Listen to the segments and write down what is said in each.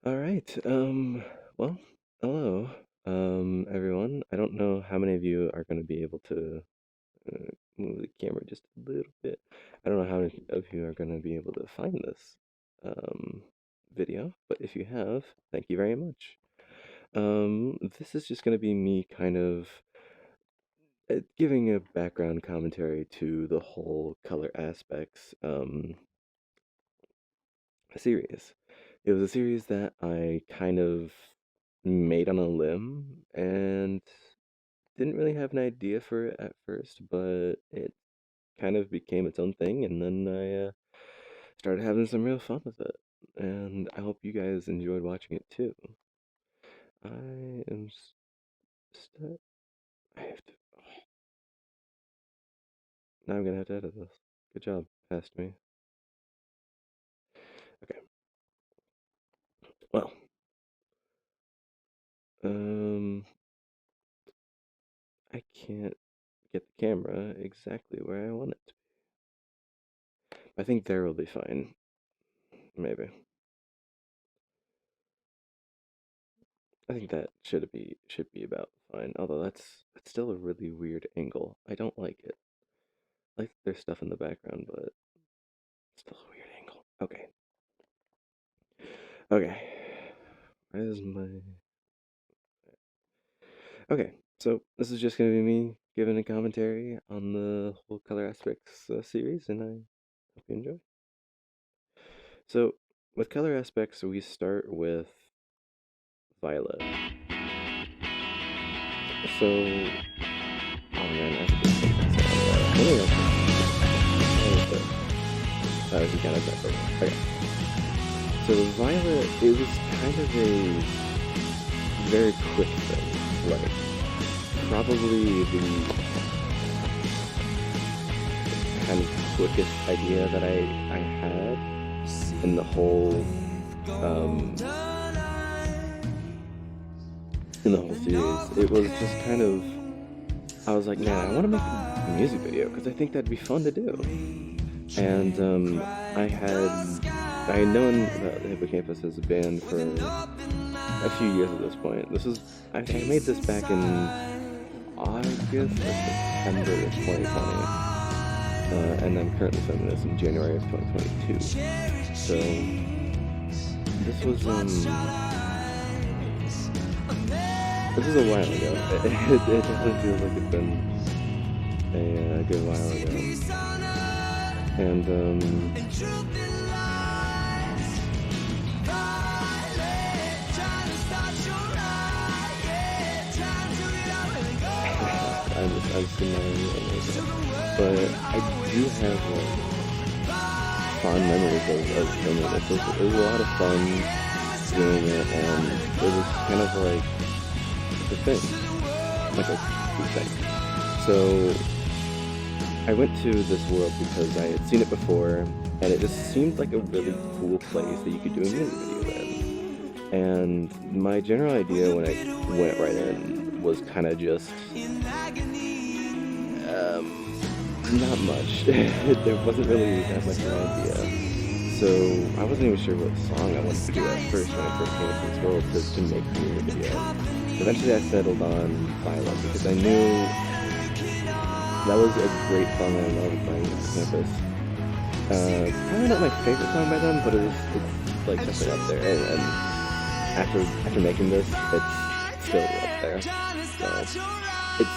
All right. Well, hello, everyone. I don't know how many of you are going to be able to move the camera just a little bit. I don't know how many of you are going to be able to find this um, video, but if you have, thank you very much. This is just going to be me kind of giving a background commentary to the whole color aspects series. It was a series that I kind of made on a limb and didn't really have an idea for it at first, but it kind of became its own thing, and then I started having some real fun with it. And I hope you guys enjoyed watching it too. I am st I have to. Now I'm gonna have to edit this. Good job, past me. Okay. Well, um, I can't get the camera exactly where I want it. I think there will be fine. Maybe. I think that should be about fine. Although that's still a really weird angle. I don't like it. I like that there's stuff in the background, but it's still a weird angle. Okay. Okay. Where's my Okay, so this is just gonna be me giving a commentary on the whole color aspects series, and I hope you enjoy. So, with color aspects, we start with violet. So, oh man, I have to just take this out. That was kind of separate. Okay. So Violet, it was kind of a very quick thing. Like, probably the kind of quickest idea that I had in the whole um series. It was just kind of I was like, man, I want to make a music video because I think that'd be fun to do. And I had known about the Hippocampus as a band for a few years at this point. I made this back in August or September of 2020, and I'm currently filming this in January of 2022. So this was a while ago. It definitely feels like it's been a good while ago. And I'm just annoying but I do have fond memories of filming it. It was a lot of fun doing it, and it was kind of like the thing, like a cool thing. So I went to this world because I had seen it before, and it just seemed like a really cool place that you could do a music video in. And my general idea when I went right in was kind of just not much. There wasn't really that much of an idea. So I wasn't even sure what song I wanted to do at first when I first came into this world to make the music video. Eventually I settled on Violet because I knew that was a great song I loved by Campus. Probably not my favorite song by them, but it's like definitely up there. And after making this, it's still up there. So it's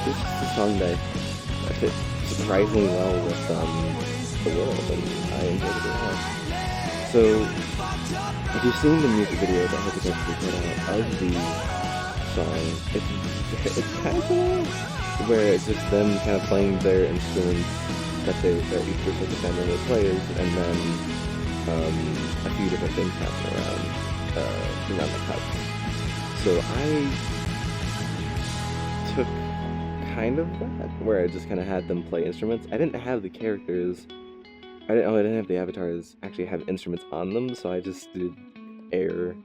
just a song that fit surprisingly well with the world, and I enjoyed it a lot. So if you've seen the music video that has eventually put out of the song, it's kind of cool, where it's just them kind of playing their instruments that each person of the band member plays, and then a few different things happen around the cuts. So I took kind of that, where I just kind of had them play instruments. I didn't have the characters. I didn't have the avatars actually have instruments on them, so I just did air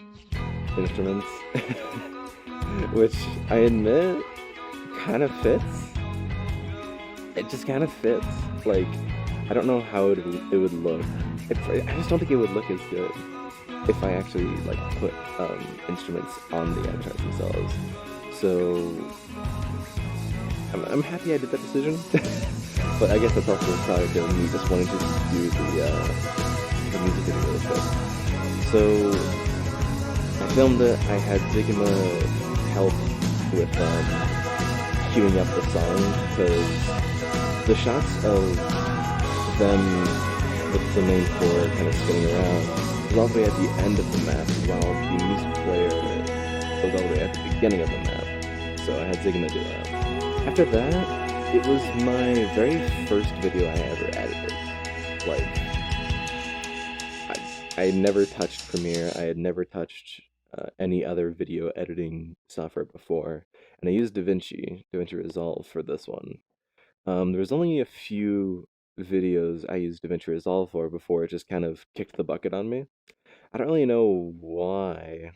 instruments, which I admit kind of fits. It just kind of fits. Like, I don't know how it would look. I just don't think it would look as good if I actually like put instruments on the avatars themselves. So I'm happy I did that decision, but I guess that's also a product of me just wanting to do the music video real quick. So I filmed it. I had Zigma help with queuing up the song because the shots of them with the main floor kind of spinning around was all the way at the end of the map, while the music player was all the way at the beginning of the map. So I had Zigma do that. After that, it was my very first video I ever edited. Like, I had never touched Premiere. I had never touched any other video editing software before, and I used DaVinci Resolve for this one. There was only a few videos I used DaVinci Resolve for before it just kind of kicked the bucket on me. I don't really know why,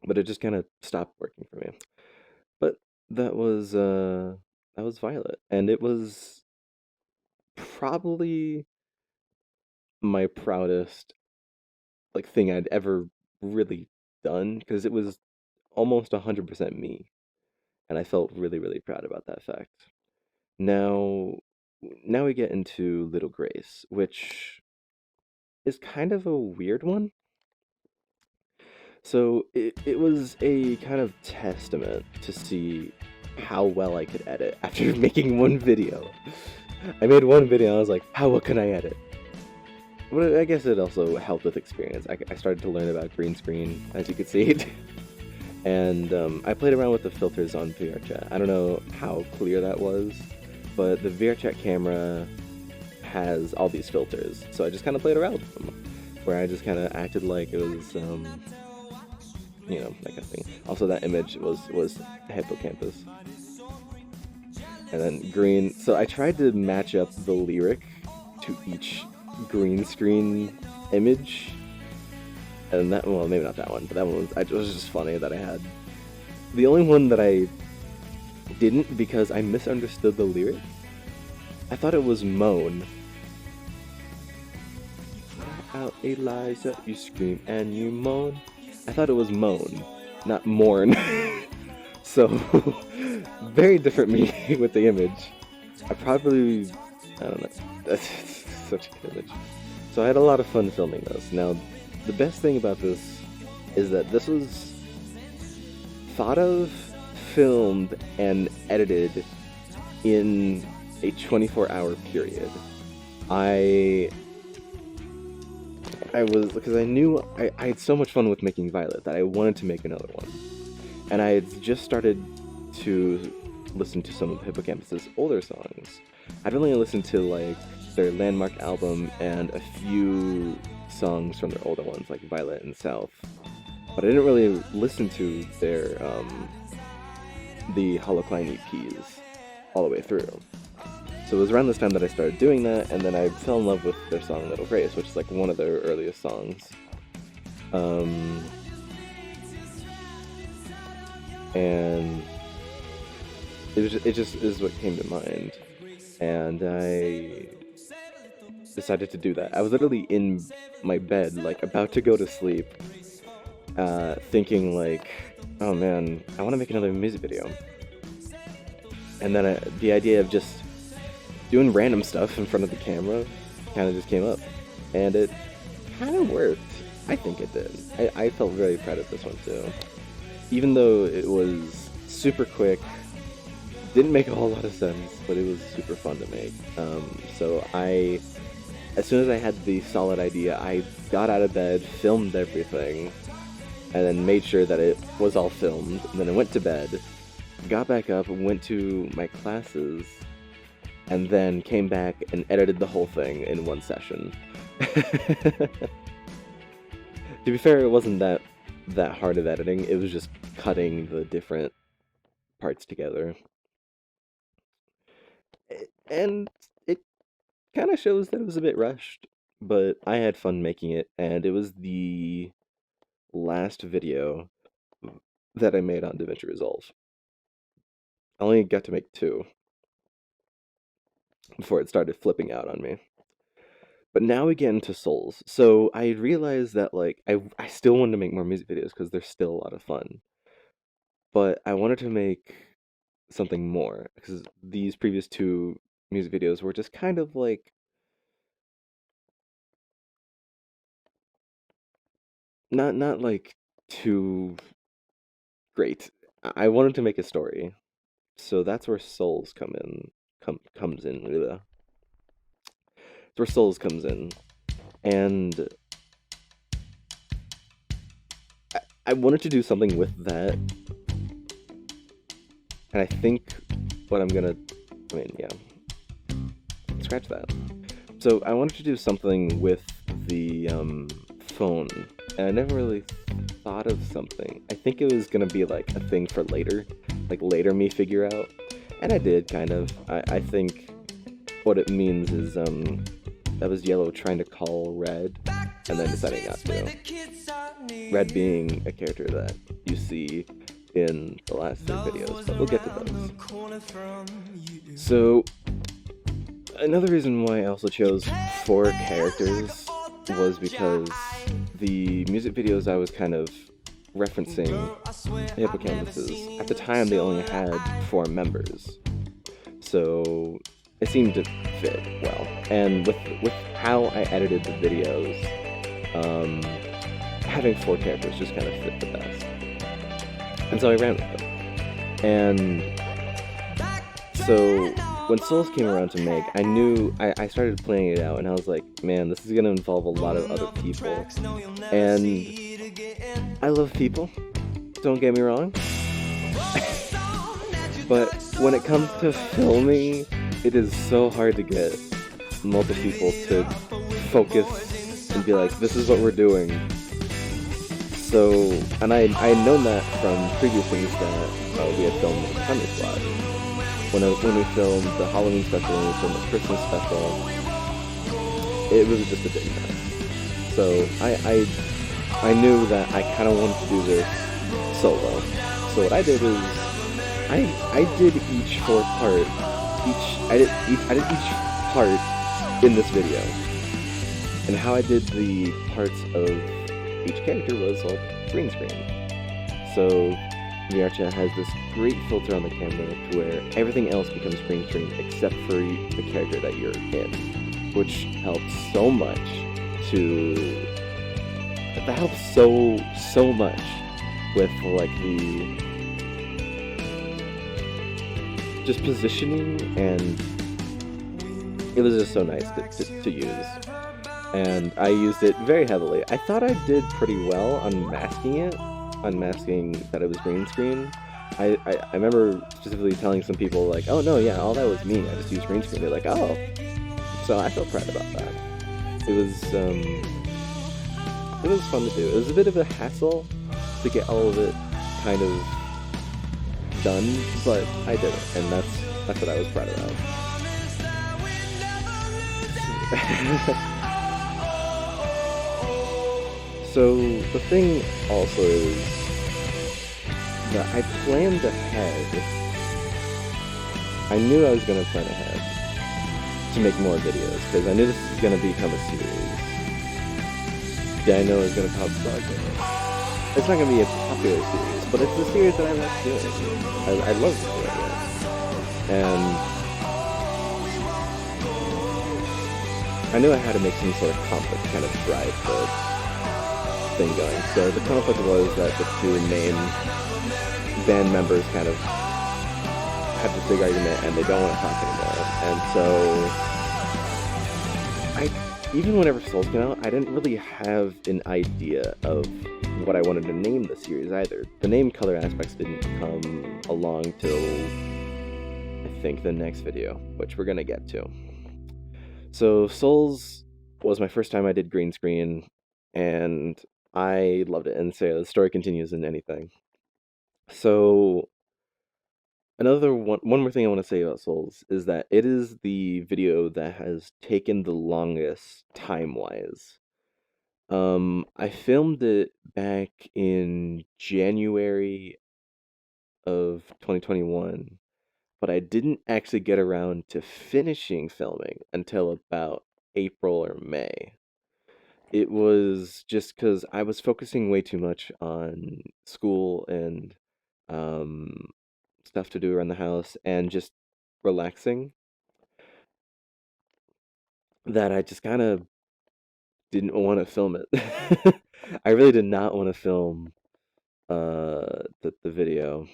but it just kind of stopped working for me. But that was uh that was Violet, and it was probably my proudest like thing I'd ever really done because it was almost 100% me, and I felt really, really proud about that fact. Now, now we get into Little Grace, which is kind of a weird one. So it was a kind of testament to see how well I could edit after making one video. I made one video, I was like, what can I edit? But I guess it also helped with experience. I started to learn about green screen, as you could see. And I played around with the filters on VRChat. I don't know how clear that was, but the VRChat camera has all these filters, so I just kind of played around with them, where I just kind of acted like it was, that kind of thing. Also, that image was hippocampus, and then green. So I tried to match up the lyric to each green screen image, and that, well, maybe not that one, but that one was, it was just funny that I had. The only one that I didn't, because I misunderstood the lyric. I thought it was moan. Out Eliza, you scream and you moan. I thought it was moan, not mourn. So, very different meaning with the image. I don't know. That's such a good image. So I had a lot of fun filming this. Now, the best thing about this is that this was thought of, filmed, and edited in a 24-hour period. Because I knew I had so much fun with making Violet that I wanted to make another one. And I had just started to listen to some of Hippocampus's older songs. I'd only listened to like their Landmark album and a few songs from their older ones like Violet and South. But I didn't really listen to their the Holocline EPs all the way through. So it was around this time that I started doing that, and then I fell in love with their song Little Grace, which is like one of their earliest songs. And it just is what came to mind, and I decided to do that. I was literally in my bed, like about to go to sleep, thinking like, oh man, I want to make another music video. And then the idea of just doing random stuff in front of the camera kind of just came up, and it kind of worked. I think it did. I felt very proud of this one too. Even though it was super quick, didn't make a whole lot of sense, but it was super fun to make. So as soon as I had the solid idea, I got out of bed, filmed everything, and then made sure that it was all filmed. And then I went to bed, got back up, went to my classes, and then came back and edited the whole thing in one session. To be fair, it wasn't that hard of editing. It was just cutting the different parts together. And it kind of shows that it was a bit rushed, but I had fun making it, and it was the last video that I made on DaVinci Resolve. I only got to make two. before it started flipping out on me. But now we get into Souls. So I realized that like I still wanted to make more music videos because they're still a lot of fun. But I wanted to make something more because these previous two music videos were just kind of like not like too great. I wanted to make a story. So that's where Souls comes in. That's where Souls comes in. And I wanted to do something with that, and I think what I'm gonna, I mean, yeah, scratch that. So I wanted to do something with the phone, and I never really thought of something. I think it was gonna be like a thing for later, like later me figure out, and I did kind of. I think what it means is that was Yellow trying to call Red, and then deciding not to. Red being a character that you see in the last three videos, but we'll get to those. So, another reason why I also chose four characters was because the music videos I was kind of referencing hippocampuses, at the time they only had four members. So it seemed to fit well. And with how I edited the videos, um, having four characters just kind of fit the best. And so I ran with it. And so when Souls came around to make, I knew I started playing it out, and I was like, man, this is gonna involve a lot of other people. And I love people, don't get me wrong. But when it comes to filming, it is so hard to get multiple people to focus and be like, this is what we're doing. So, and I known that from previous things that we had filmed in the Summer Slot. When we filmed the Halloween special, when we filmed the Christmas special, it was just a big mess. So I knew that I kind of wanted to do this solo. So what I did is I did each four part. I did each part in this video. And how I did the parts of each character was all green screen. So Miarcha has this great filter on the camera to where everything else becomes green screen except for the character that you're in, which helps so much to. That helps so much with like the just positioning, and it was just so nice to use. And I used it very heavily. I thought I did pretty well on masking that it was green screen. I remember specifically telling some people like, oh no, yeah, all that was me. I just used green screen. They're like, oh. So I felt proud about that. It was fun to do. It was a bit of a hassle to get all of it kind of done, but I did it, and that's what I was proud about. So the thing also is that I planned ahead. I knew I was going to plan ahead to make more videos, because I knew this was going to become a series. Yeah, I know it's going to cause progress. It's not going to be a popular series, but it's a series that I like doing. I love doing it. And I knew I had to make some sort of conflict to kind of drive the thing going. So the conflict was that the two main band members kind of had this big argument and they don't want to talk anymore. And so even whenever Souls came out, I didn't really have an idea of what I wanted to name the series either. The name Color Aspects didn't come along till I think the next video, which we're gonna get to. So Souls was my first time I did green screen, and I loved it, and so the story continues in anything. So one more thing I want to say about Souls is that it is the video that has taken the longest time-wise. I filmed it back in January of 2021, but I didn't actually get around to finishing filming until about April or May. It was just because I was focusing way too much on school and um, stuff to do around the house and just relaxing that I just kind of didn't want to film it. I really did not want to film the video,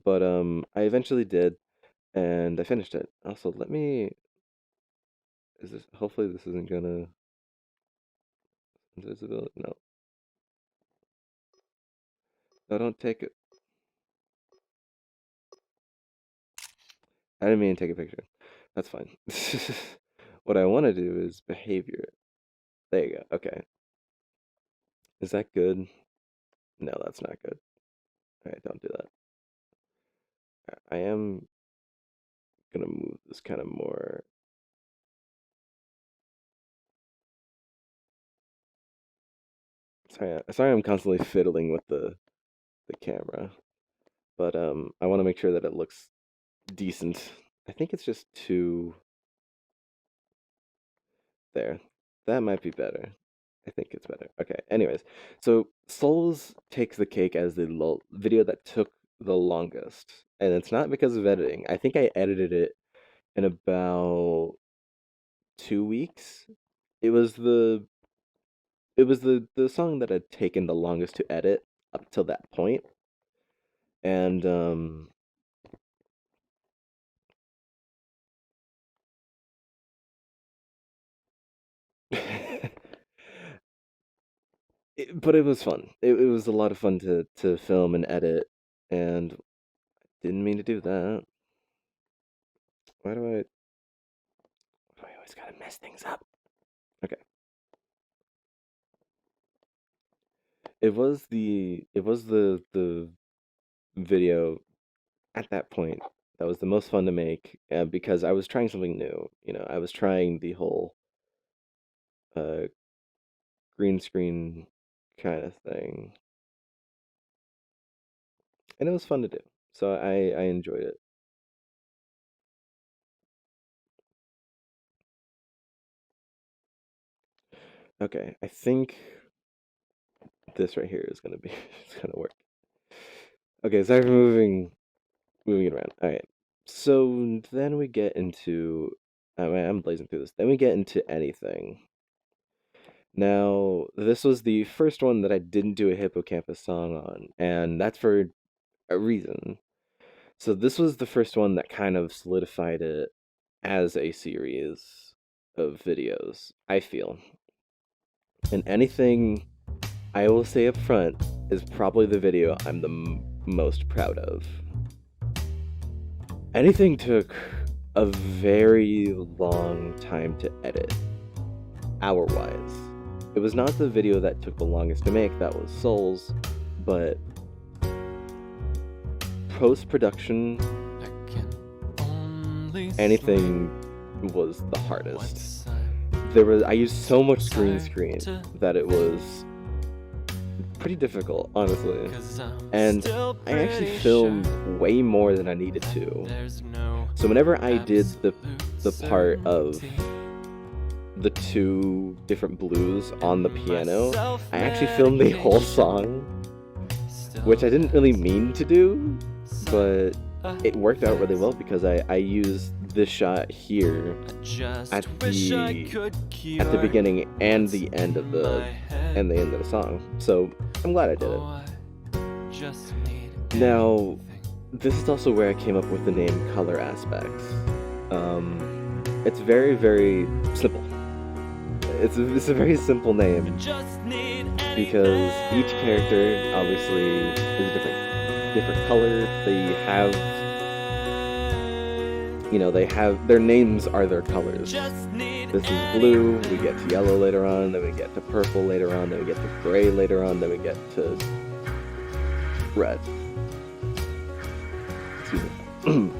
but I eventually did and I finished it. Also, let me is this hopefully this isn't gonna invisibility. No. No, don't take it. I didn't mean to take a picture. That's fine. What I want to do is behavior. There you go. Okay. Is that good? No, that's not good. All right, don't do that. I am gonna move this kind of more. Sorry, I'm constantly fiddling with the camera, but I want to make sure that it looks decent. I think it's just too there. That might be better. I think it's better. Okay. Anyways, so Souls takes the cake as the video that took the longest, and it's not because of editing. I think I edited it in about 2 weeks. It was the song that had taken the longest to edit up till that point, and but it was fun. It was a lot of fun to film and edit, and didn't mean to do that. Why do I always gotta mess things up? Okay. It was the video at that point that was the most fun to make because I was trying something new. I was trying the whole uh, green screen kind of thing, and it was fun to do. So I enjoyed it. Okay, I think this right here is gonna be it's gonna work. Okay, sorry for moving it around. All right, so then we get into I'm blazing through this. Then we get into anything. Now, this was the first one that I didn't do a hippocampus song on, and that's for a reason. So this was the first one that kind of solidified it as a series of videos, I feel. And anything I will say up front is probably the video I'm the most proud of. Anything took a very long time to edit, hour-wise. It was not the video that took the longest to make, that was Souls, but post-production, anything was the hardest. I used so much green screen that it was pretty difficult, honestly. And I actually filmed way more than I needed to. So whenever I did the part of the two different blues on the piano, I actually filmed the whole song, which I didn't really mean to do, but it worked out really well because I used this shot here at the beginning and the end of the song. So I'm glad I did it. Now, this is also where I came up with the name Color Aspects. It's very, very simple. It's a very simple name because each character obviously is a different color. They have their names are their colors. This is blue, we get to yellow later on, then we get to purple later on, then we get to gray later on, then we get to red. Excuse me.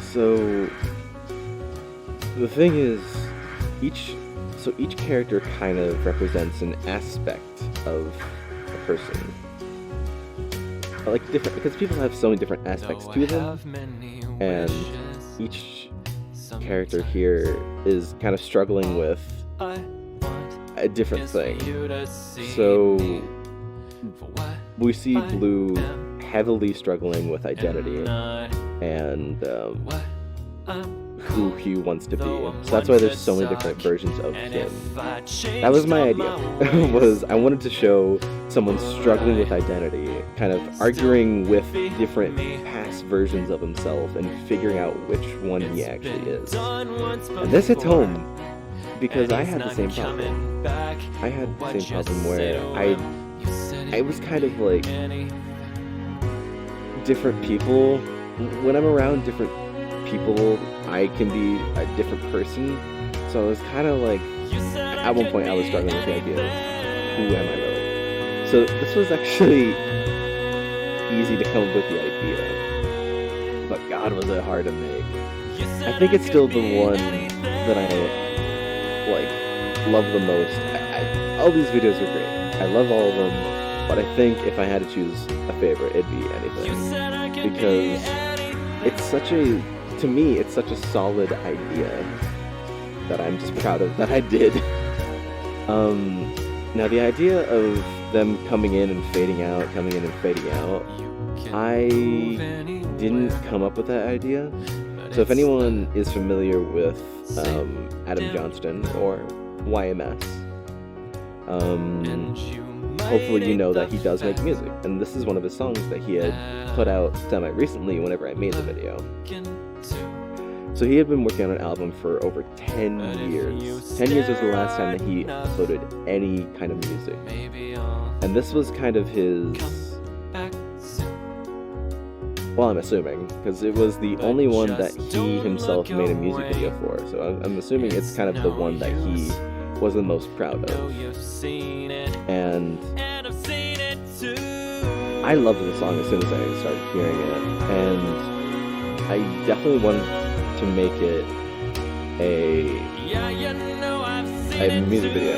So the thing is, each character kind of represents an aspect of a person. like different, because people have so many different aspects to them, and each character here is kind of struggling with a different thing. So we see Blue heavily struggling with identity and who he wants to be. So that's why there's so many different versions of him. That was my idea. Was I wanted to show someone struggling with identity, kind of arguing with different past versions of himself and figuring out which one he actually is. And this hits home because I had the same problem. I had the same problem where I was kind of like different people. When I'm around different people, I can be a different person. So it was kind of like, at one point I was struggling with the idea of who am I really? So this was actually easy to come up with the idea, but God, was it hard to make. I think it's still the one that I like love the most. All these videos are great. I love all of them, but I think if I had to choose a favorite, it'd be anything, because it's such a, to me, it's such a solid idea that I'm just proud of that I did. Now the idea of them coming in and fading out, I didn't come up with that idea. So if anyone is familiar with Adam Johnston or YMS, hopefully you know that he does make music, and this is one of his songs that he had put out semi-recently whenever I made the video. So he had been working on an album for over 10 years. 10 years was the last time that he uploaded any kind of music. And this was kind of his... Well, I'm assuming, because it was the only one that he himself made a music video for. So I'm assuming it's kind of the one that he was the most proud of. And I loved the song as soon as I started hearing it. And I definitely wanted to make it a music video.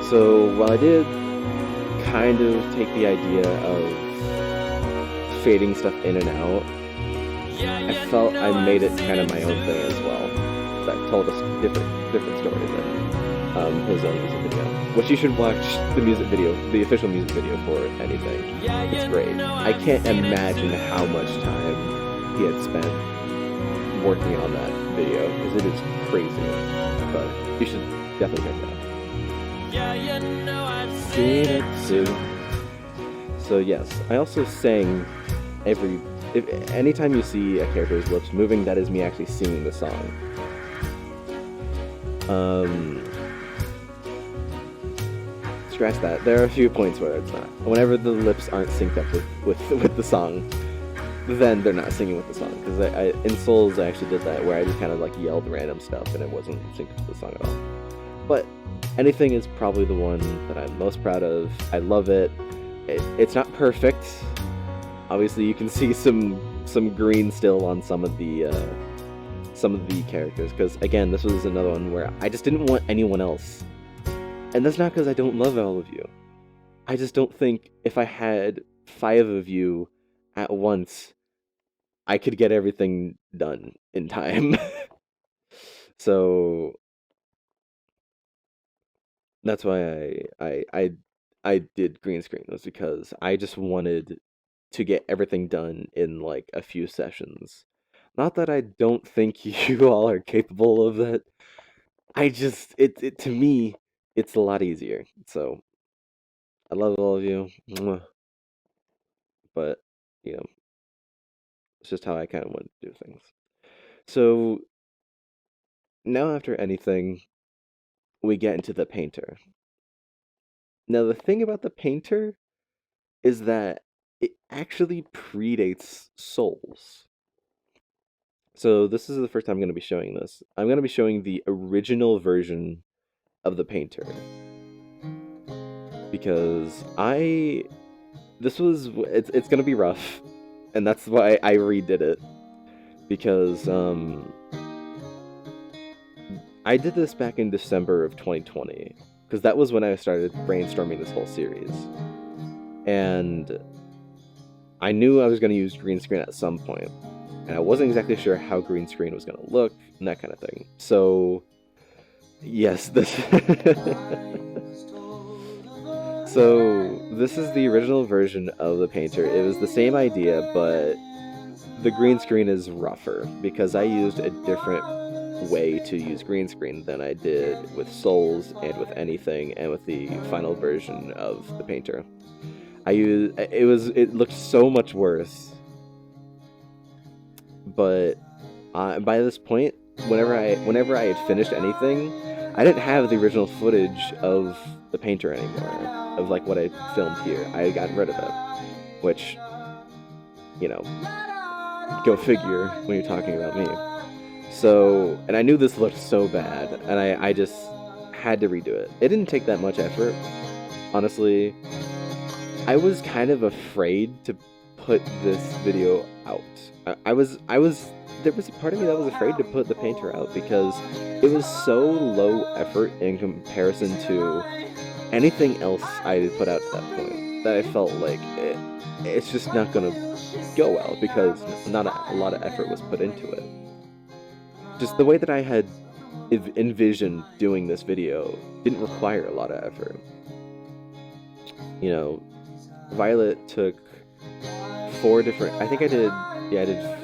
So while I did kind of take the idea of fading stuff in and out, I felt I made it kind of my own thing as well. That told us different story than his own music video. Which you should watch the music video, the official music video for anything. It's great. I can't imagine how much time he had spent working on that video, because it is crazy. But you should definitely check it out. Seen it too. So yes, I also sang anytime you see a character's lips moving, that is me actually singing the song. Scratch that. There are a few points where it's not. Whenever the lips aren't synced up with the song, then they're not singing with the song. Because in Souls, I actually did that, where I just kind of like yelled random stuff and it wasn't synced with the song at all. But Anything is probably the one that I'm most proud of. I love it. It's not perfect. Obviously, you can see some green still on some of the characters, because again, this was another one where I just didn't want anyone else. And that's not because I don't love all of you. I just don't think if I had 5 of you at once, I could get everything done in time. So that's why I did green screen, was because I just wanted to get everything done in like a few sessions. Not that I don't think you all are capable of that. I just it to me it's a lot easier. So I love all of you. Mwah. But you know, it's just how I kind of want to do things. So now after anything, we get into the painter. Now the thing about the painter is that it actually predates Souls. So this is the first time I'm going to be showing this. I'm going to be showing the original version of the painter. Because it's going to be rough. And that's why I redid it. Because I did this back in December of 2020. Because that was when I started brainstorming this whole series. And I knew I was going to use green screen at some point, and I wasn't exactly sure how green screen was going to look and that kind of thing. So, yes, this. So, this is the original version of the painter. It was the same idea, but the green screen is rougher because I used a different way to use green screen than I did with Souls and with anything and with the final version of the painter. It looked so much worse, but by this point, whenever I had finished anything, I didn't have the original footage of the painter anymore, of like what I filmed here. I had gotten rid of it, which, you know, go figure when you're talking about me. So, and I knew this looked so bad, and I just had to redo it. It didn't take that much effort, honestly. I was kind of afraid to put this video out. There was a part of me that was afraid to put the painter out because it was so low effort in comparison to anything else I had put out to that point that I felt like it's just not gonna go well because not a lot of effort was put into it. Just the way that I had envisioned doing this video didn't require a lot of effort. You know, Violet took four different. I think I did. Yeah,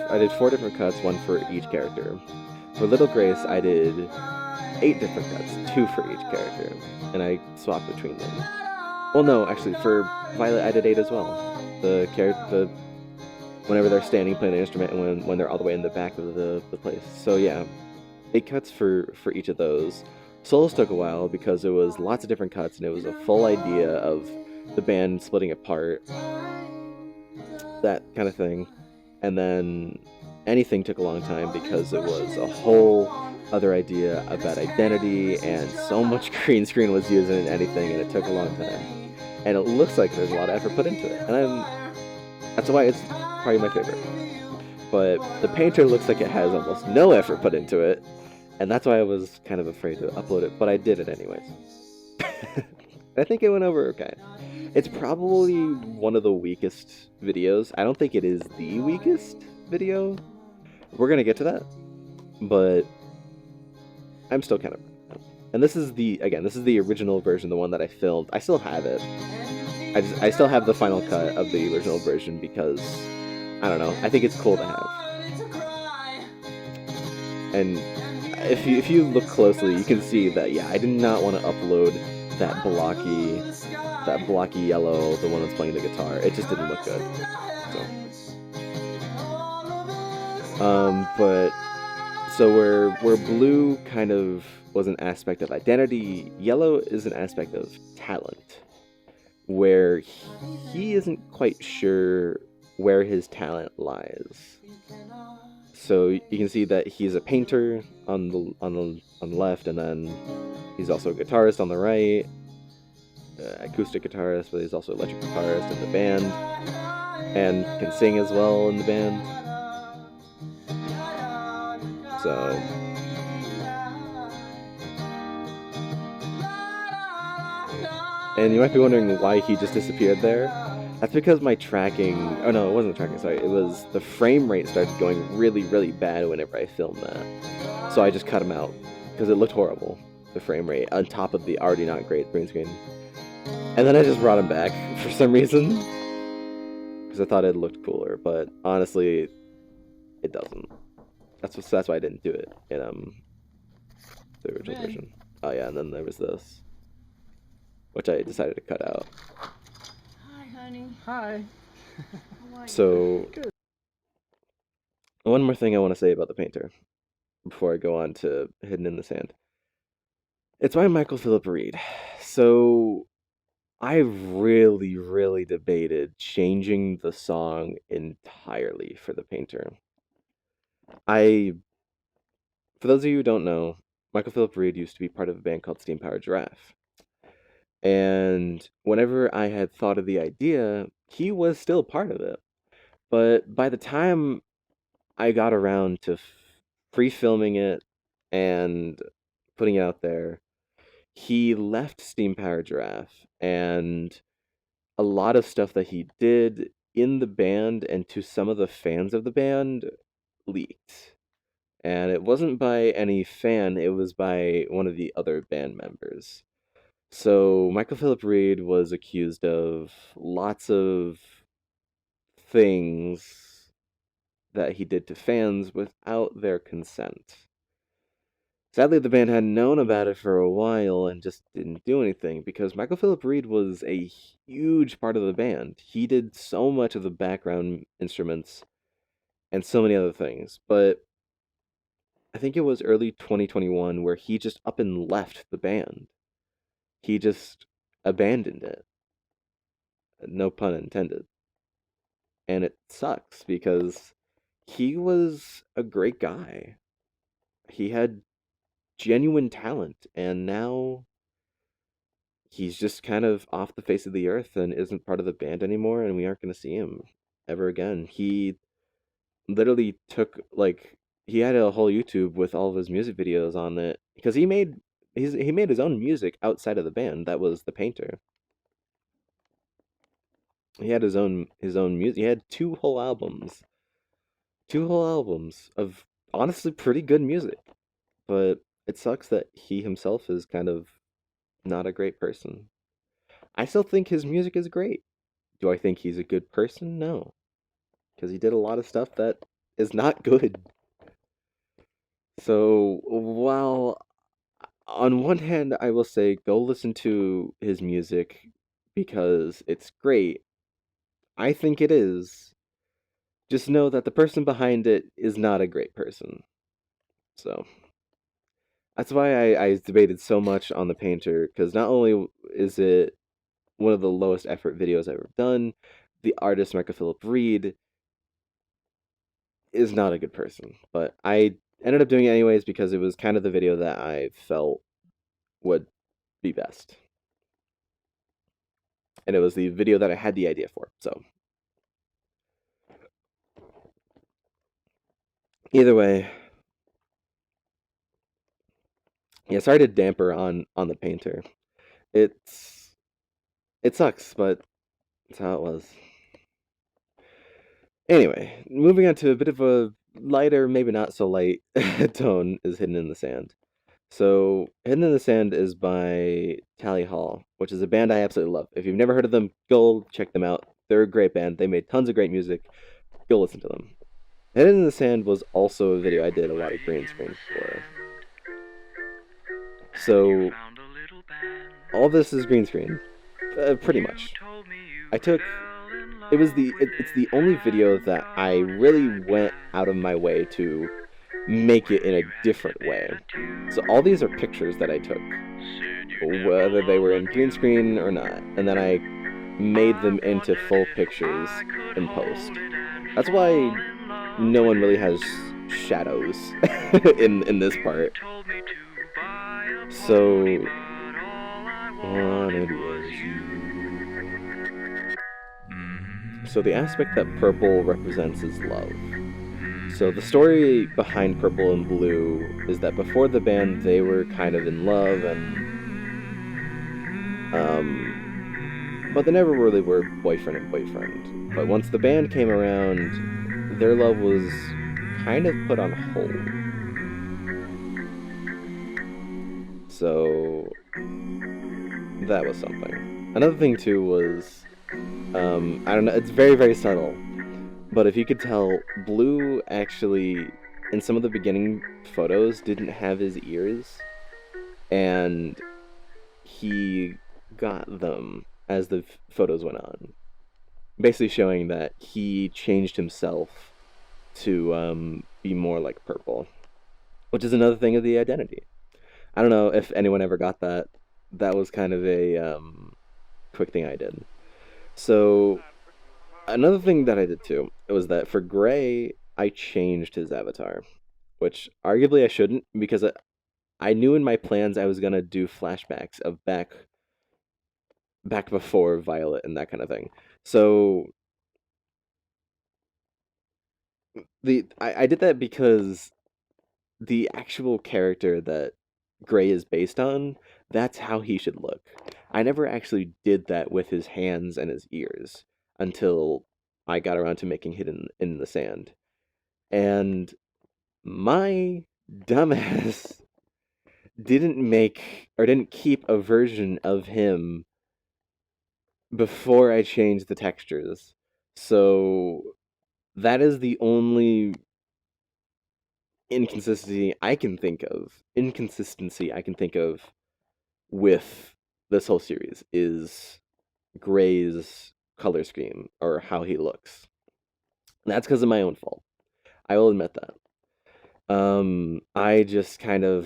I did four different cuts, one for each character. For Little Grace, I did 8 different cuts, 2 for each character, and I swapped between them. Well, no, actually, for Violet, I did 8 as well. Whenever they're standing playing the instrument, and when they're all the way in the back of the place. So yeah, 8 cuts for each of those. Souls took a while because it was lots of different cuts, and it was a full idea of the band splitting apart, that kind of thing. And then anything took a long time because it was a whole other idea about identity, and so much green screen was used in anything, and it took a long time. And it looks like there's a lot of effort put into it, and that's why it's probably my favorite. But the painter looks like it has almost no effort put into it, and that's why I was kind of afraid to upload it, but I did it anyways. I think it went over okay. It's probably one of the weakest videos. I don't think it is the weakest video. We're gonna get to that, but I'm still kind of. And this is the original version, the one that I filmed. I still have it. I still have the final cut of the original version because I don't know. I think it's cool to have. And if you look closely, you can see that yeah, I did not want to upload that blocky yellow, the one that's playing the guitar. It just didn't look good. So where blue kind of was an aspect of identity, yellow is an aspect of talent, where he isn't quite sure where his talent lies. So you can see that he's a painter on the left, and then he's also a guitarist on the right, acoustic guitarist, but he's also electric guitarist in the band, and can sing as well in the band. So and you might be wondering why he just disappeared there. That's because my tracking, oh no, it wasn't the tracking, sorry, it was the frame rate started going really, really bad whenever I filmed that. So I just cut him out, because it looked horrible, the frame rate, on top of the already not great green screen. And then I just brought him back for some reason, because I thought it looked cooler, but honestly, it doesn't. That's why I didn't do it in the original version. Oh yeah, and then there was this, which I decided to cut out. Honey. Hi. So, good. One more thing I want to say about the painter before I go on to Hidden in the Sand. It's by Michael Philip Reed. So, I really, really debated changing the song entirely for the painter. For those of you who don't know, Michael Philip Reed used to be part of a band called Steam Powered Giraffe. And whenever I had thought of the idea, he was still part of it. But by the time I got around to pre-filming it and putting it out there, he left Steam Powered Giraffe, and a lot of stuff that he did, in the band and to some of the fans of the band leaked. And it wasn't by any fan, it was by one of the other band members. So Michael Philip Reed was accused of lots of things that he did to fans without their consent. Sadly, the band had known about it for a while and just didn't do anything because Michael Philip Reed was a huge part of the band. He did so much of the background instruments and so many other things. But I think it was early 2021 where he just up and left the band. He just abandoned it. No pun intended. And it sucks because he was a great guy. He had genuine talent, and now he's just kind of off the face of the earth and isn't part of the band anymore, and we aren't going to see him ever again. He literally took like he had a whole YouTube with all of his music videos on it because he made his own music outside of the band. That was the painter. He had his own music. He had two whole albums of honestly pretty good music. But it sucks that he himself is kind of not a great person. I still think his music is great. Do I think he's a good person? No, because he did a lot of stuff that is not good. So, while on one hand, I will say go listen to his music because it's great. I think it is. Just know that the person behind it is not a great person. So, that's why I debated so much on The Painter, because not only is it one of the lowest effort videos I've ever done, the artist Michael Philip Reed is not a good person. But I ended up doing it anyways because it was kind of the video that I felt would be best. And it was the video that I had the idea for. So, either way, yeah, sorry to damper on The Painter. It's it sucks, but it's how it was. Anyway, moving on to a bit of a lighter, maybe not so light tone is Hidden in the Sand. So, Hidden in the Sand is by Tally Hall, which is a band I absolutely love. If you've never heard of them, go check them out. They're a great band. They made tons of great music. Go listen to them. Hidden in the Sand was also a video I did a lot of green screen for. So, all this is green screen, pretty much. I took it's the only video that I really went out of my way to make it in a different way. So all these are pictures that I took, whether they were in green screen or not, and then I made them into full pictures in post. That's why no one really has shadows in this part. So wanted was you. So the aspect that purple represents is love. So the story behind Purple and Blue is that before the band, they were kind of in love, but they never really were boyfriend and boyfriend. But once the band came around, their love was kind of put on hold. So that was something. Another thing too was, I don't know, it's very, very subtle. But if you could tell, Blue actually, in some of the beginning photos, didn't have his ears. And he got them as the photos went on. Basically showing that he changed himself to be more like Purple. Which is another thing of the identity. I don't know if anyone ever got that. That was kind of a quick thing I did. So another thing that I did too was that for Gray, I changed his avatar, which arguably I shouldn't because I knew in my plans I was gonna do flashbacks of back before Violet and that kind of thing. So I did that because the actual character that Gray is based on, that's how he should look. I never actually did that with his hands and his ears until I got around to making Hidden in the Sand. And my dumbass didn't keep a version of him before I changed the textures. So that is the only inconsistency I can think of with this whole series is Gray's color scheme or how he looks. And that's because of my own fault. I will admit that. I just kind of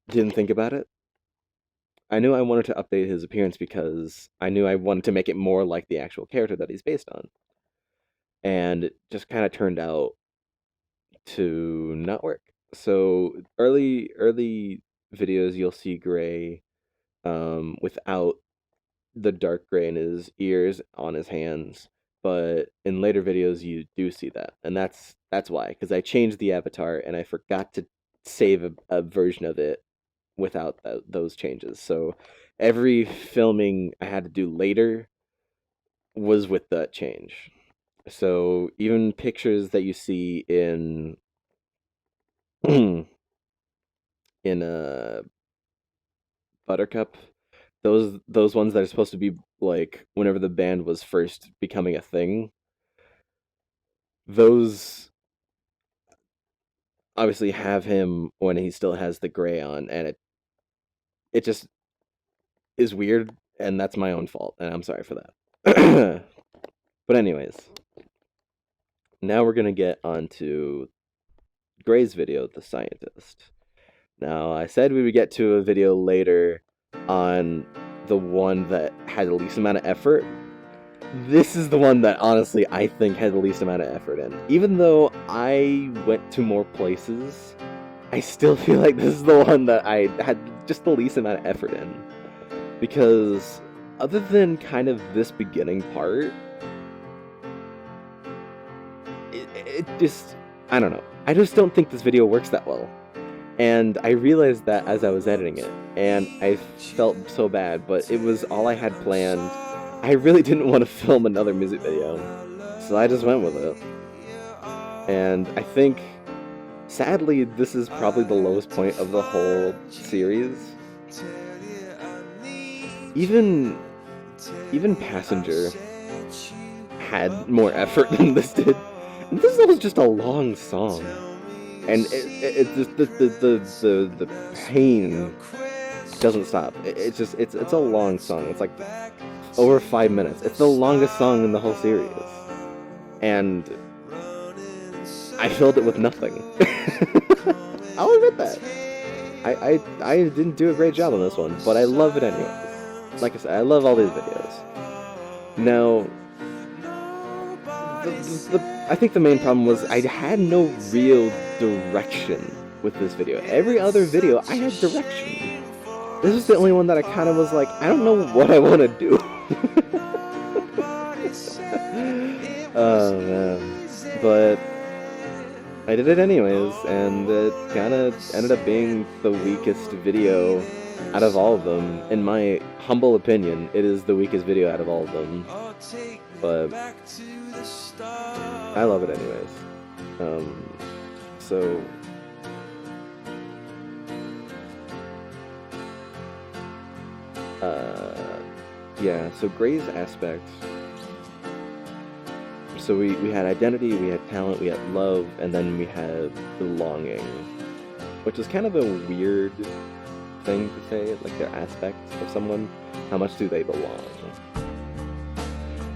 didn't think about it. I knew I wanted to update his appearance because I knew I wanted to make it more like the actual character that he's based on. And it just kind of turned out to not work. So early videos you'll see Gray without the dark gray in his ears, on his hands, but in later videos you do see that, and that's why, because I changed the avatar and I forgot to save a version of it without those changes. So every filming I had to do later was with that change. So even pictures that you see in in Buttercup, those ones that are supposed to be like whenever the band was first becoming a thing, those obviously have him when he still has the gray on, and it just is weird, and that's my own fault, and I'm sorry for that. But anyways, now we're gonna get onto Gray's video, The Scientist. Now, I said we would get to a video later on the one that had the least amount of effort. This is the one that, honestly, I think had the least amount of effort in. Even though I went to more places, I still feel like this is the one that I had just the least amount of effort in. Because, other than kind of this beginning part, it just, I don't know. I just don't think this video works that well. And I realized that as I was editing it, and I felt so bad, but it was all I had planned. I really didn't want to film another music video, so I just went with it. And I think, sadly, this is probably the lowest point of the whole series. Even Passenger had more effort than this did. And this was just a long song. And the pain doesn't stop. It's a long song. It's like over 5 minutes. It's the longest song in the whole series. And I filled it with nothing. I'll admit that. I didn't do a great job on this one, but I love it anyways. Like I said, I love all these videos. Now, I think the main problem was I had no real direction with this video. Every other video, I had direction. This was the only one that I kind of was like, I don't know what I want to do. Oh, man. But I did it anyways, and it kind of ended up being the weakest video out of all of them. In my humble opinion, it is the weakest video out of all of them. But I love it anyways. Yeah, so Gray's aspect. So we had identity, we had talent, we had love, and then we had belonging. Which is kind of a weird thing to say, like their aspect of someone. How much do they belong?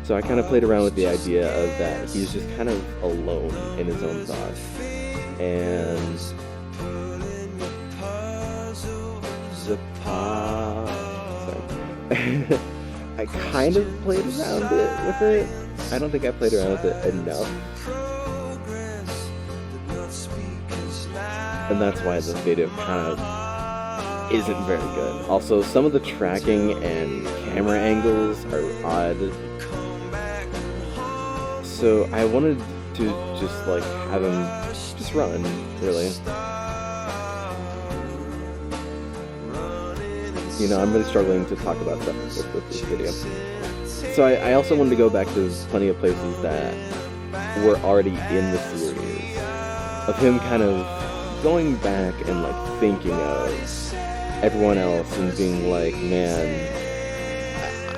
So I kind of played around with the idea of that he's just kind of alone in his own thoughts. And sorry. I kind of played around with it. I don't think I played around with it enough. And that's why the video kind of isn't very good. Also, some of the tracking and camera angles are odd. So I wanted to just like have him just run, really. You know, I'm really struggling to talk about stuff with this video. So I also wanted to go back to plenty of places that were already in the series, of him kind of going back and like thinking of everyone else and being like, man,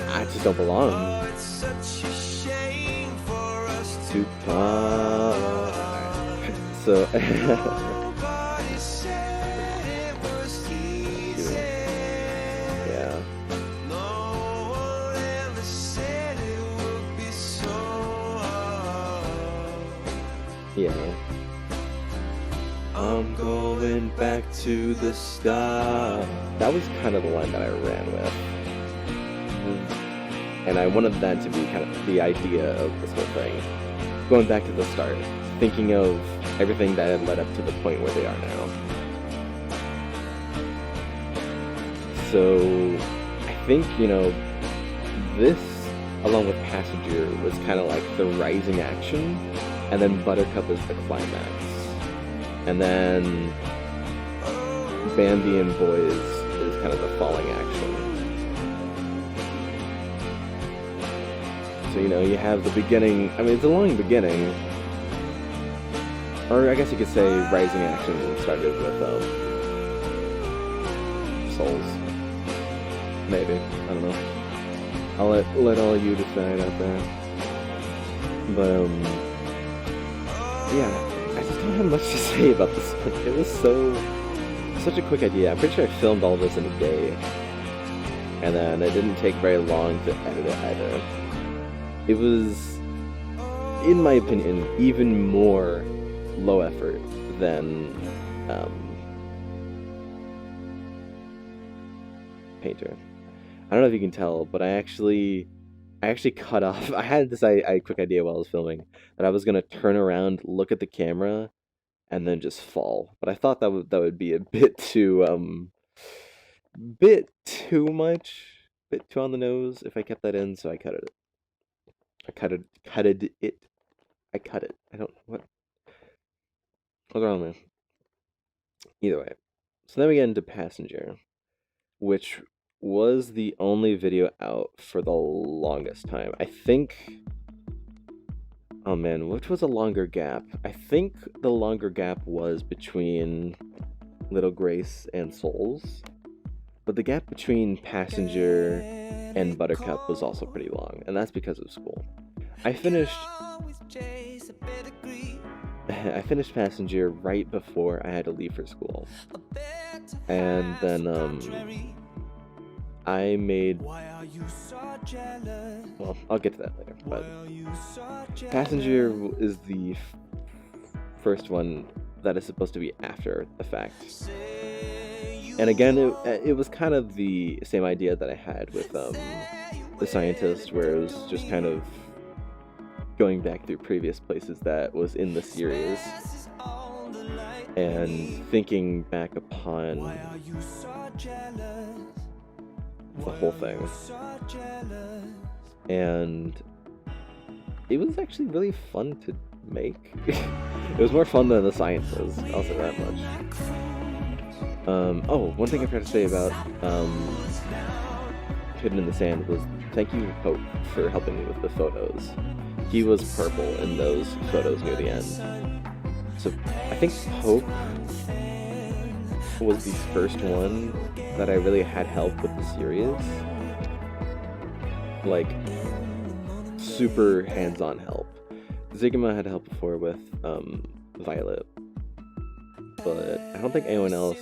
I just don't belong. Tupac. So yeah. Yeah. I'm going back to the start. That was kind of the line that I ran with. And I wanted that to be kind of the idea of this whole thing. Going back to the start, thinking of everything that had led up to the point where they are now. So, I think, this, along with Passenger, was kind of like the rising action, and then Buttercup is the climax. And then Bambi and Boys is kind of the falling action. So, you have the beginning. I mean, it's a long beginning. Or I guess you could say rising action started with Souls. Maybe. I don't know. I'll let all you decide out there. But, yeah. I just don't have much to say about this one. It was such a quick idea. I'm pretty sure I filmed all this in a day. And then it didn't take very long to edit it either. It was, in my opinion, even more low effort than Painter. I don't know if you can tell, but I actually cut off. I had this quick idea while I was filming that I was gonna turn around, look at the camera, and then just fall. But I thought that would be a bit too much, bit too on the nose if I kept that in. So I cut it. I cut it. I don't. What's wrong, man? Either way. So then we get into Passenger, which was the only video out for the longest time. I think. Oh man, which was a longer gap? I think the longer gap was between Little Grace and Souls, but the gap between Passenger and Buttercup was also pretty long, and that's because of school. I finished Passenger right before I had to leave for school, and then I made, well, I'll get to that later, but Passenger is the first one that is supposed to be after the fact. And again, it was kind of the same idea that I had with The Scientist, where it was just kind of going back through previous places that was in the series and thinking back upon the whole thing. And it was actually really fun to make. It was more fun than The Scientist, I'll say that much. Oh, one thing I forgot to say about Hidden in the Sand was thank you, Pope, for helping me with the photos. He was purple in those photos near the end. So I think Pope was the first one that I really had help with the series. Like, super hands-on help. Zigma had help before with Violet, but I don't think anyone else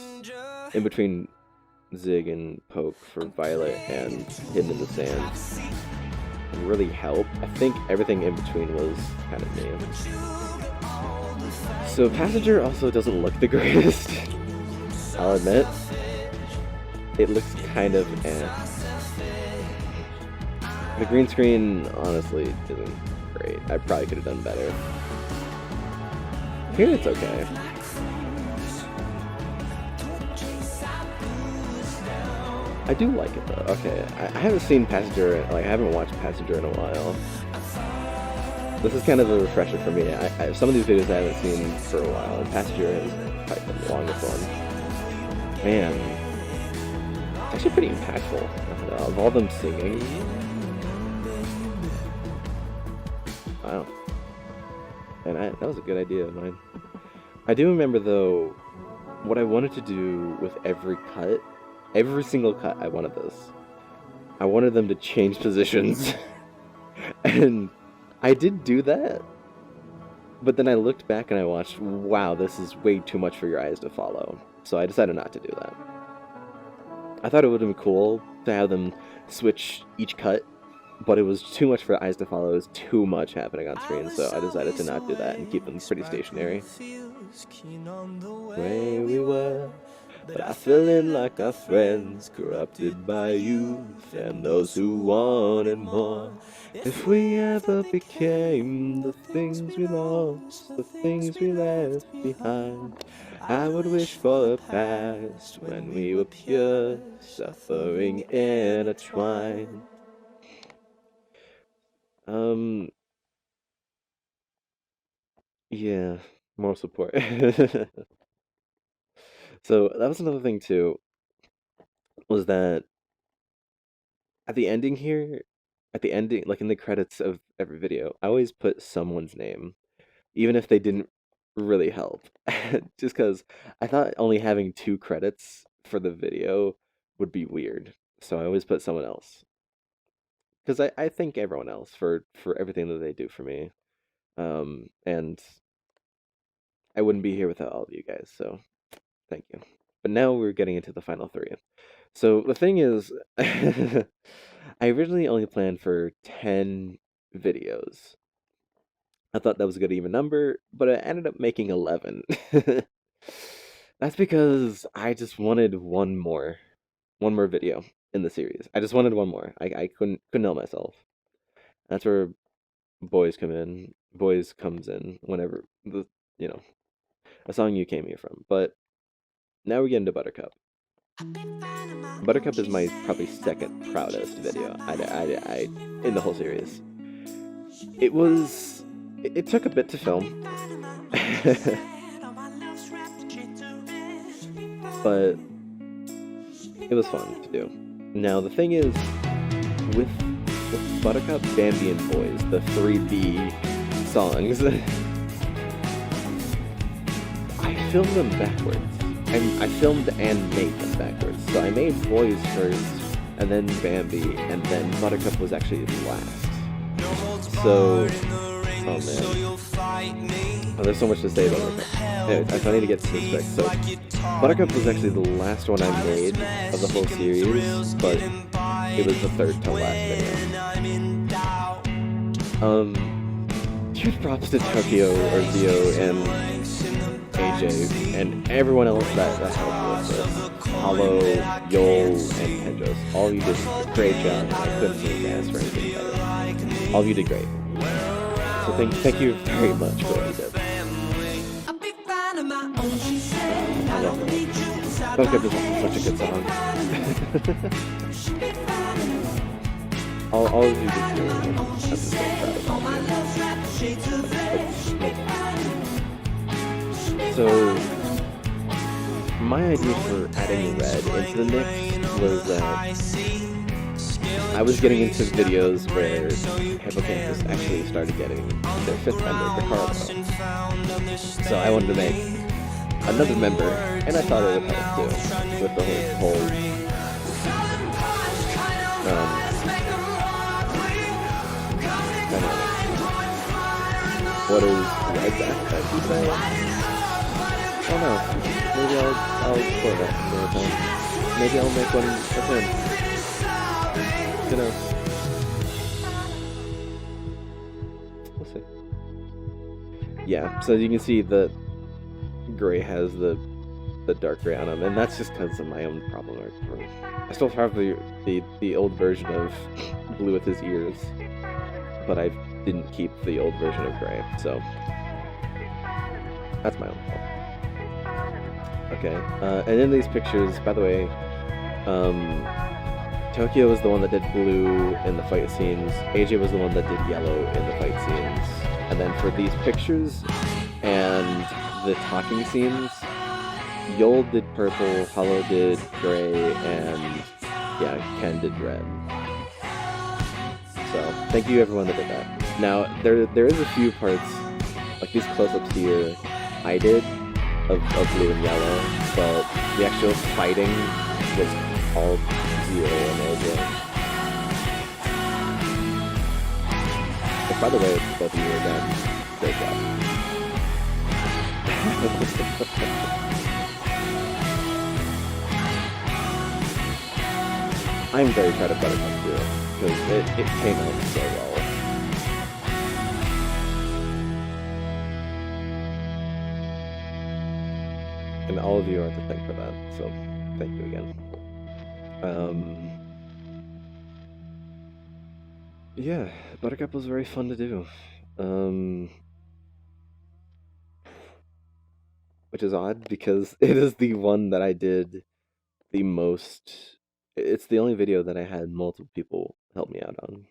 in between Zig and Poke for Violet and Hidden in the Sand really helped. I think everything in between was kind of me. So Passenger also doesn't look the greatest. I'll admit. It looks kind of The green screen honestly isn't great. I probably could have done better. Here it's okay. I do like it though. Okay, I haven't seen Passenger, I haven't watched Passenger in a while. This is kind of a refresher for me. Some of these videos I haven't seen for a while, and Passenger is probably the longest one. Man, it's actually pretty impactful. Of all them singing, Wow. And that was a good idea of mine. I do remember, though, what I wanted to do with every single cut, I wanted this. I wanted them to change positions. And I did do that. But then I looked back and I watched, wow, this is way too much for your eyes to follow. So I decided not to do that. I thought it would have been cool to have them switch each cut, but it was too much for eyes to follow. It was too much happening on screen, so I decided to not do that and keep them pretty stationary. Where we were, but I fell in like our friends, corrupted by youth and those who wanted more. If we ever became the things we lost, the things we left behind, I would wish for a past when we were pure, suffering intertwined. Yeah, more support. So that was another thing too, was that at the ending here, at the ending, like in the credits of every video, I always put someone's name, even if they didn't really help. Just because I thought only having 2 credits for the video would be weird. So I always put someone else. Because I thank everyone else for everything that they do for me. And I wouldn't be here without all of you guys, so thank you. But now we're getting into the final 3. So the thing is, I originally only planned for 10 videos. I thought that was a good even number, but I ended up making 11. That's because I just wanted one more video in the series. I just wanted one more. I couldn't help myself. That's where Boys comes in whenever you know, a song you came here from. But now we get into Buttercup. Buttercup is my probably second proudest video I in the whole series. It took a bit to film. But it was fun to do. Now the thing is, with Buttercup, Bambi, and Boys, the 3B songs, I filmed them backwards. I filmed and made them backwards. So I made Boys first, and then Bambi, and then Buttercup was actually last. So, oh man. Oh, there's so much to say about Buttercup. Anyways, I need to get to this quick. So, Buttercup was actually the last one I made of the whole series, but it was the third to last video. Huge props to Tokyo, or Zio, and AJ, and everyone else that helped with this. Hollow, Yol, and Kendros. All of you did a great job. I couldn't say thanks for anything better. All of you did great. So thank you very much for what you did. I love it. Buttercup is such a good song. all of you did great. I'm just so proud of you. So, my idea for adding red into the mix was that I was getting into videos where Hippocampus actually started getting their 5th member, Ricardo. So I wanted to make another member, and I thought it would help too, with the whole what is red backpack you say? I don't know. Maybe I'll explore that another time. Maybe I'll make one of him. Who knows? We'll see. Yeah, so you can see the gray has the dark gray on him, and that's just because of my own problem. I still have the old version of blue with his ears, but I didn't keep the old version of gray, so that's my own fault. Okay, and in these pictures, by the way, Tokyo was the one that did blue in the fight scenes, AJ was the one that did yellow in the fight scenes, and then for these pictures and the talking scenes, Yol did purple, Hollow did gray, and yeah, Ken did red. So, thank you everyone that did that. Now there is a few parts like these close-ups here I did of blue and yellow, but the actual fighting was all zero and over. But by the way, both of you again, great job. I'm very proud of Buttercup too, because it came out so well. And all of you are to thank for that, so thank you again. Um, yeah, Buttercup was very fun to do. Um, which is odd because it is the one that I did the most. It's the only video that I had multiple people help me out on.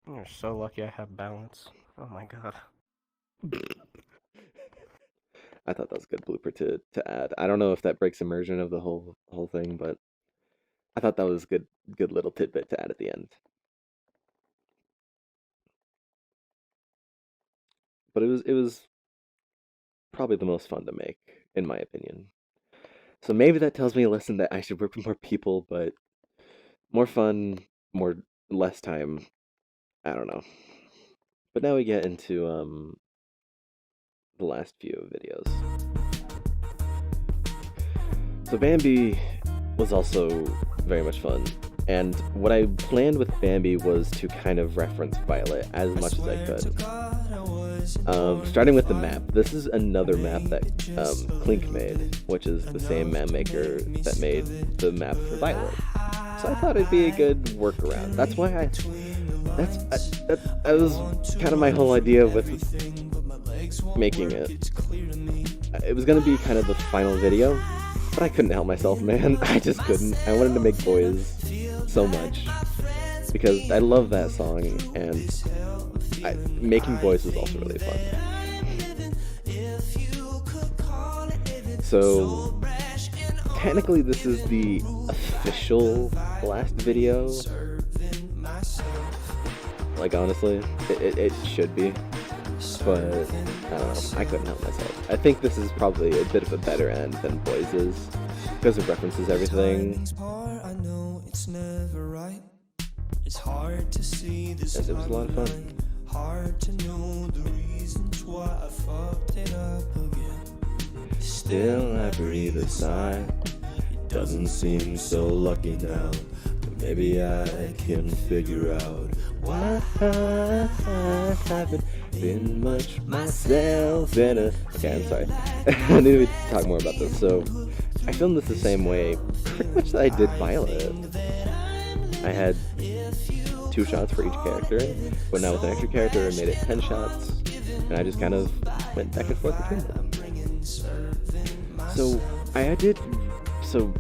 You're so lucky I have balance. Oh my god. I thought that was a good blooper to add. I don't know if that breaks immersion of the whole thing, but I thought that was good little tidbit to add at the end. But it was probably the most fun to make, in my opinion. So maybe that tells me a lesson that I should work with more people, but more fun, more less time. I don't know. But now we get into the last few videos. So Bambi was also very much fun. And what I planned with Bambi was to kind of reference Violet as much as I could. Starting with the map, this is another map that Clink made, which is the same map maker that made the map for Violet. So I thought it'd be a good workaround. That's why that was kind of my whole idea with making it. It was gonna be kind of the final video, but I couldn't help myself, man. I just couldn't. I wanted to make Boys so much because I love that song, and making Boys was also really fun. So technically, this is the official last video. Like honestly, it should be, but I don't know. I couldn't help myself. I think this is probably a bit of a better end than Boys is because it references everything. It's hard to see this. Yes, it was a lot of fun. Hard to know the reasons why I fucked it up again. Still I breathe a sigh. It doesn't seem so lucky now. But maybe I can figure out why I haven't been much myself in a... Okay, I'm sorry. I need to talk more about this. So, I filmed this the same way pretty much that I did Violet. I had 2 shots for each character, but now with an extra character, I made it 10 shots, and I just kind of went back and forth between them. So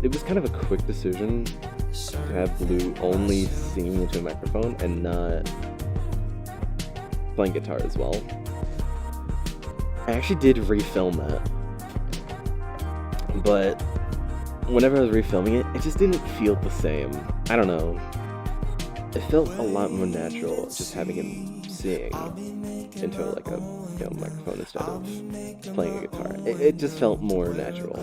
it was kind of a quick decision to have Blue only singing into a microphone and not playing guitar as well. I actually did refilm that, but whenever I was refilming it, it just didn't feel the same. I don't know. It felt a lot more natural just having him sing into like a microphone instead of playing a guitar. It just felt more natural,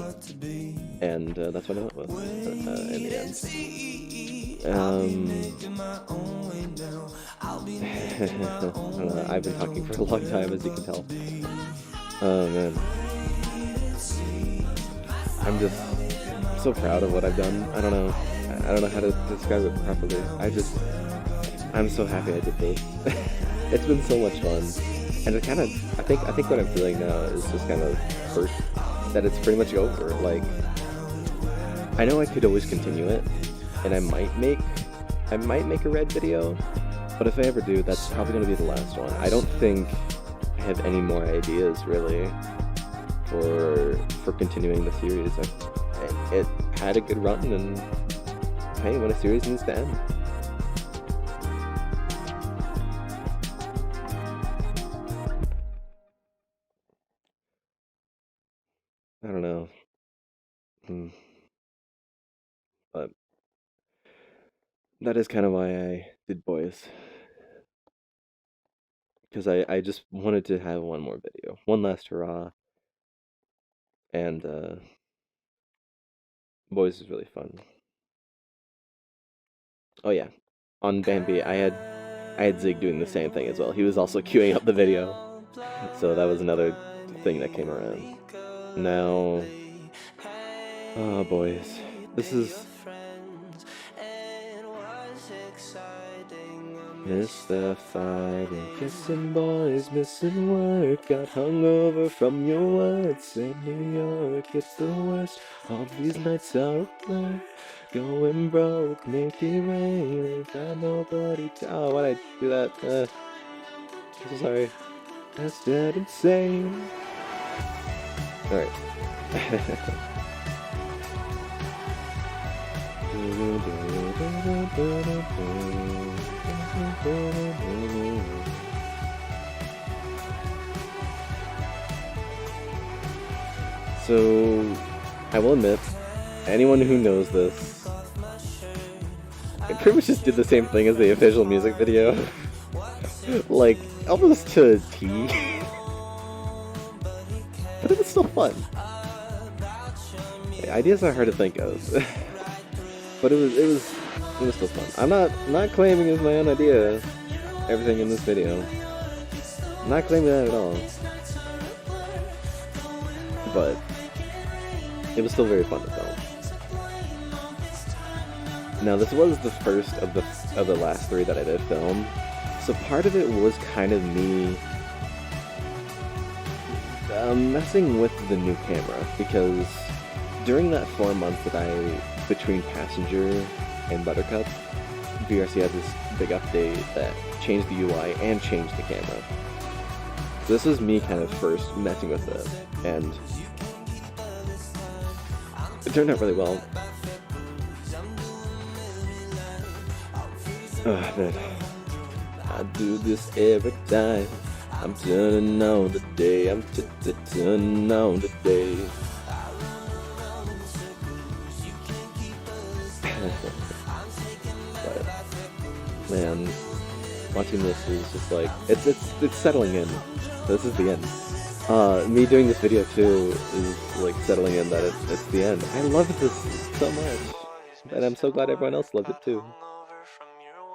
and that's what I went with in the end. I don't know, I've been talking for a long time, as you can tell. Oh man, I'm just so proud of what I've done. I don't know how to describe it properly. I'm so happy I did this. It's been so much fun, and it kind of, I think what I'm feeling now is just kind of hurt that it's pretty much over. Like, I know I could always continue it, and I might make a red video, but if I ever do, that's probably gonna be the last one. I don't think I have any more ideas really for continuing the series. It had a good run, and hey, when a series needs to end. I don't know. But that is kind of why I did Boys. because I just wanted to have one more video, one last hurrah, and boys is really fun. Oh yeah, on Bambi, I had Zig doing the same thing as well. He was also queuing up the video, so that was another thing that came around. Now, oh boys, this is Miss the fighting, kissing boys, missing work, got hungover from your words. In New York, it's the worst. All these nights are a blur. Going broke, make it rain. Ain't got nobody to. Oh, why'd I do that? I'm so sorry. That's dead insane. Alright. So, I will admit, anyone who knows this, I pretty much just did the same thing as the official music video. Like, almost to a T. But it was still fun. Ideas are hard to think of. But it was still fun. I'm not claiming it's my own idea, everything in this video. I'm not claiming that at all. But it was still very fun to film. Now this was the first of the last three that I did film, so part of it was kind of me messing with the new camera, because during that 4 months that between Passenger and Buttercup, VRC had this big update that changed the UI and changed the camera. So this was me kind of first messing with it, and it turned out really well. Man. I do this every time. I'm turning on the day. I'm turning on the day. But man, watching this is just like it's settling in. This is the end. Me doing this video too is like settling in that it's the end. I love this so much, and I'm so glad everyone else loved it too.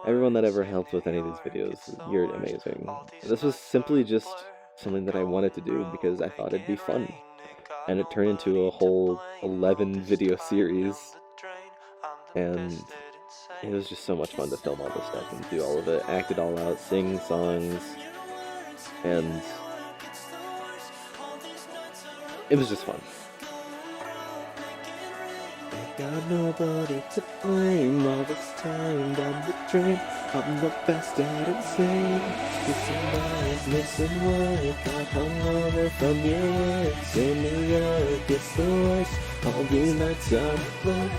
Everyone that ever helped with any of these videos, you're amazing. This was simply just something that I wanted to do because I thought it'd be fun. And it turned into a whole 11 video series. And it was just so much fun to film all this stuff and do all of it, act it all out, sing songs. And it was just fun. Got nobody to blame all this time down the drain. I'm the best at insane. Missing lines, missing work. Got hungover from your words. In New York, it's the worst. All these nights I'm blue.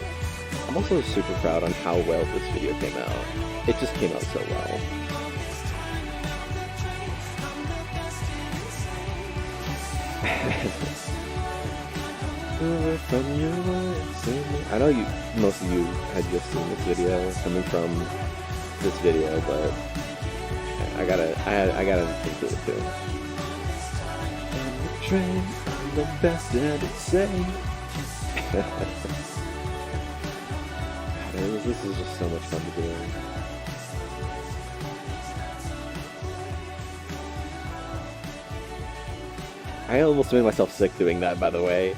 I'm also super proud on how well this video came out. It just came out so well. From your words. I know most of you had just seen this video coming from this video, but I gotta include it too. On the train, I'm the best at it saying. This is just so much fun to do. I almost made myself sick doing that, by the way.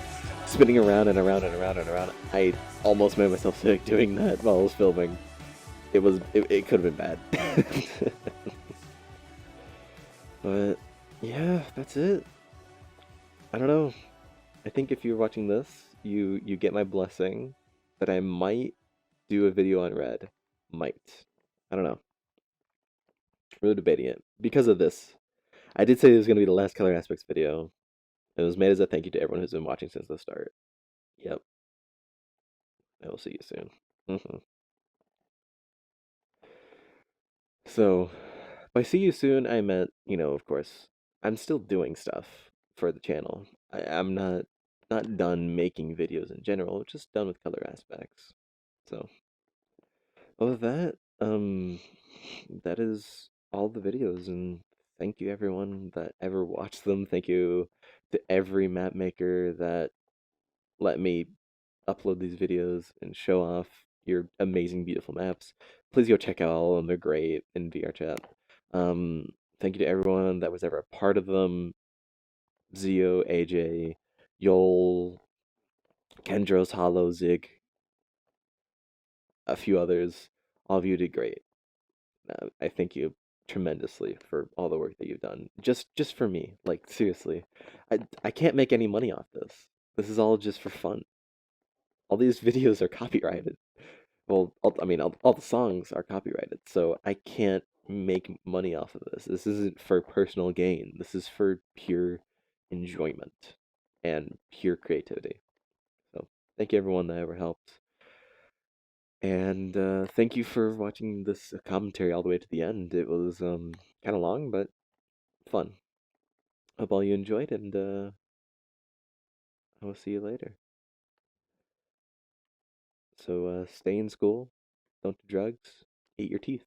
Spinning around and around and around and around. I almost made myself sick doing that while I was filming. It could have been bad. But yeah, that's it. I don't know. I think if you're watching this, you get my blessing that I might do a video on red. Might. I don't know. Really debating it. Because of this, I did say it was going to be the last Color Aspects video. It was made as a thank you to everyone who's been watching since the start. Yep. I will see you soon. So, by see you soon, I meant, of course, I'm still doing stuff for the channel. I'm not done making videos in general, just done with Color Aspects. So, other than that, that is all the videos, and thank you everyone that ever watched them. Thank you to every map maker that let me upload these videos and show off your amazing, beautiful maps. Please go check out all of them. They're great in VR chat. Um, Thank you to everyone that was ever a part of them. Zio, AJ, Yol, Kendros, Hollow, Zig, a few others. All of you did great. I thank you tremendously for all the work that you've done. Just for me, like seriously, I can't make any money off this. This is all just for fun. All these videos are copyrighted. Well, I mean, all the songs are copyrighted, so I can't make money off of this. This isn't for personal gain. This is for pure enjoyment and pure creativity. So thank you everyone that ever helped. And thank you for watching this commentary all the way to the end. It was kind of long, but fun. Hope all you enjoyed, and I will see you later. So stay in school, don't do drugs, eat your teeth.